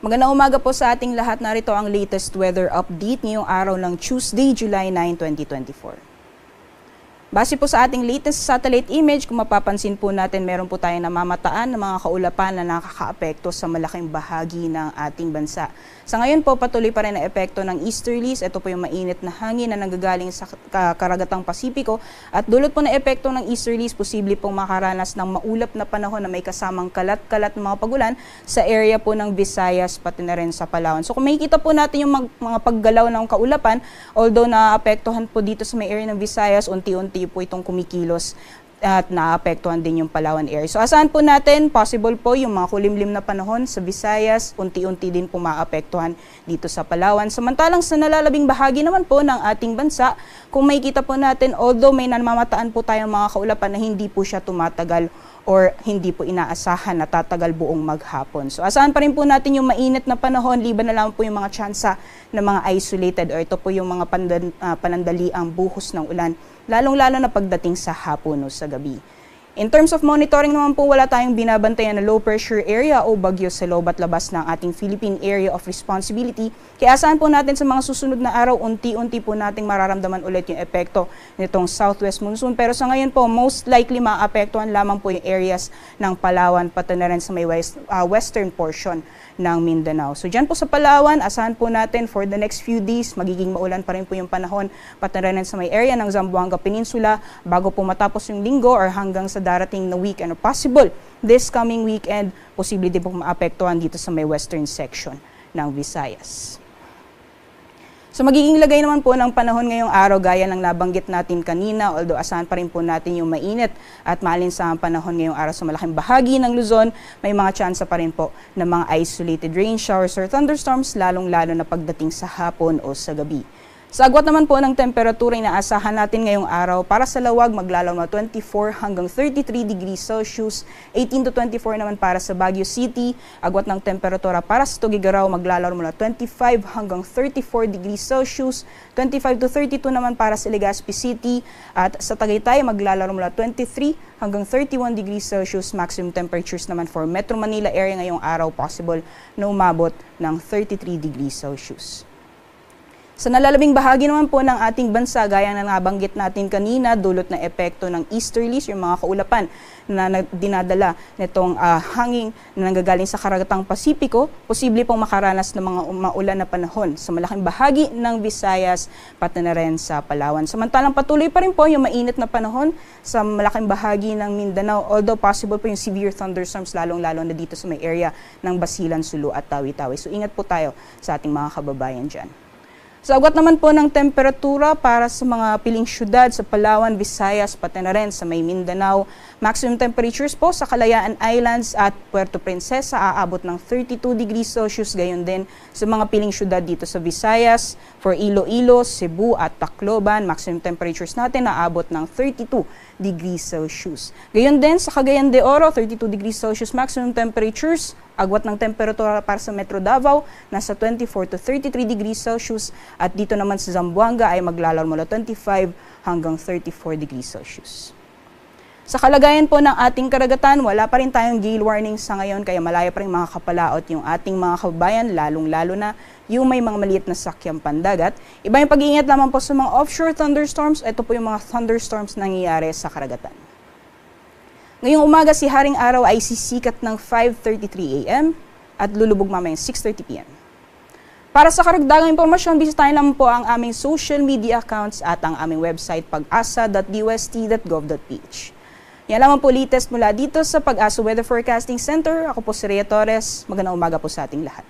Magandang umaga po sa ating lahat. Narito ang latest weather update ngayong araw ng Tuesday, July 9, 2024. Base po sa ating latest satellite image, kung mapapansin po natin, meron po tayong namamataan ng mga kaulapan na nakakaapekto sa malaking bahagi ng ating bansa. Sa ngayon po, patuloy pa rin ang epekto ng easterlies. Ito po yung mainit na hangin na nanggagaling sa karagatang Pasipiko. At dulot po na epekto ng easterlies, posible pong makaranas ng maulap na panahon na may kasamang kalat-kalat ng mga pagulan sa area po ng Visayas pati na rin sa Palawan. So kung makikita po natin yung mga paggalaw ng kaulapan, although naapektuhan po dito sa may area ng Visayas, unti-unti po itong kumikilos at naapektuhan din yung Palawan area. So asahan po natin, possible po yung mga kulimlim na panahon sa Visayas, unti-unti din po maapektuhan dito sa Palawan. Samantalang sa nalalabing bahagi naman po ng ating bansa, kung makikita po natin, although may namamataan po tayong mga kaulapan na hindi po siya tumatagal or hindi po inaasahan na tatagal buong maghapon. So asahan pa rin po natin yung mainit na panahon, liban na lang po yung mga tsansa ng mga isolated or ito po yung mga panandaliang buhos ng ulan, lalong-lalo na pagdating sa hapon o sa gabi. In terms of monitoring naman po, wala tayong binabantayan na low pressure area o bagyo sa loob at labas ng ating Philippine Area of Responsibility. Kaya asahan po natin sa mga susunod na araw, unti-unti po nating mararamdaman ulit yung epekto nitong southwest monsoon. Pero sa ngayon po, most likely maapektuhan lamang po yung areas ng Palawan pati na rin sa may western portion ng Mindanao. So dyan po sa Palawan, asahan po natin for the next few days, magiging maulan pa rin po yung panahon pati na rin sa may area ng Zamboanga Peninsula bago po matapos yung linggo or hanggang sa darating na weekend or possible this coming weekend, posible din po maapektuhan dito sa may western section ng Visayas. So magiging lagay naman po ng panahon ngayong araw gaya ng nabanggit natin kanina, although asahan pa rin po natin yung mainit at maalinsahang panahon ngayong araw sa malaking bahagi ng Luzon, may mga tsansa pa rin po ng mga isolated rain showers or thunderstorms, lalong-lalo na pagdating sa hapon o sa gabi. Sa agwat naman po ng temperatura, inaasahan natin ngayong araw para sa Lawag maglalaw na 24 hanggang 33 degrees Celsius, 18 to 24 naman para sa Baguio City. Agwat ng temperatura para sa Tugigaraw maglalaw mula 25 hanggang 34 degrees Celsius, 25 to 32 naman para sa Legazpi City. At sa Tagaytay maglalaro mula 23 hanggang 31 degrees Celsius. Maximum temperatures naman for Metro Manila area ngayong araw, possible na umabot ng 33 degrees Celsius. Sa nalalabing bahagi naman po ng ating bansa, gaya na nabanggit natin kanina, dulot na epekto ng easterlies, yung mga kaulapan na dinadala nitong hangin na nanggagaling sa karagatang Pasipiko, posible pong makaranas ng mga maulan na panahon sa malaking bahagi ng Visayas pati na rin sa Palawan. Samantalang patuloy pa rin po yung mainit na panahon sa malaking bahagi ng Mindanao, although possible po yung severe thunderstorms lalong-lalo na dito sa may area ng Basilan, Sulu at Tawi-Tawi. So ingat po tayo sa ating mga kababayan dyan. Sa agwat naman po ng temperatura para sa mga piling syudad sa Palawan, Visayas, pati na rin sa may Mindanao, maximum temperatures po sa Kalayaan Islands at Puerto Princesa aabot ng 32 degrees Celsius, gayon din sa mga piling syudad dito sa Visayas. For Iloilo, Cebu at Tacloban, maximum temperatures natin aabot ng 32 degrees Celsius. Gayon din sa Cagayan de Oro, 32 degrees Celsius maximum temperatures. Agwat ng temperatura para sa Metro Davao, nasa 24 to 33 degrees Celsius. At dito naman sa Zamboanga ay maglalaro mula 25 hanggang 34 degrees Celsius. Sa kalagayan po ng ating karagatan, wala pa rin tayong gale warning sa ngayon, kaya malaya pa rin makakapalaot yung ating mga kababayan, lalong-lalo na yung may mga maliit na sakyang pandagat. Iba yung pag-iingat lamang po sa mga offshore thunderstorms. Ito po yung mga thunderstorms na nangyayari sa karagatan. Ngayong umaga, si Haring Araw ay sisikat ng 5:33 a.m. at lulubog mamayang 6:30 p.m. Para sa karagdagang impormasyon, bisitahin lang po ang aming social media accounts at ang aming website pag-asa.dust.gov.ph. Yan lamang po latest mula dito sa Pag-asa Weather Forecasting Center. Ako po si Rhea Torres. Magandang umaga po sa ating lahat.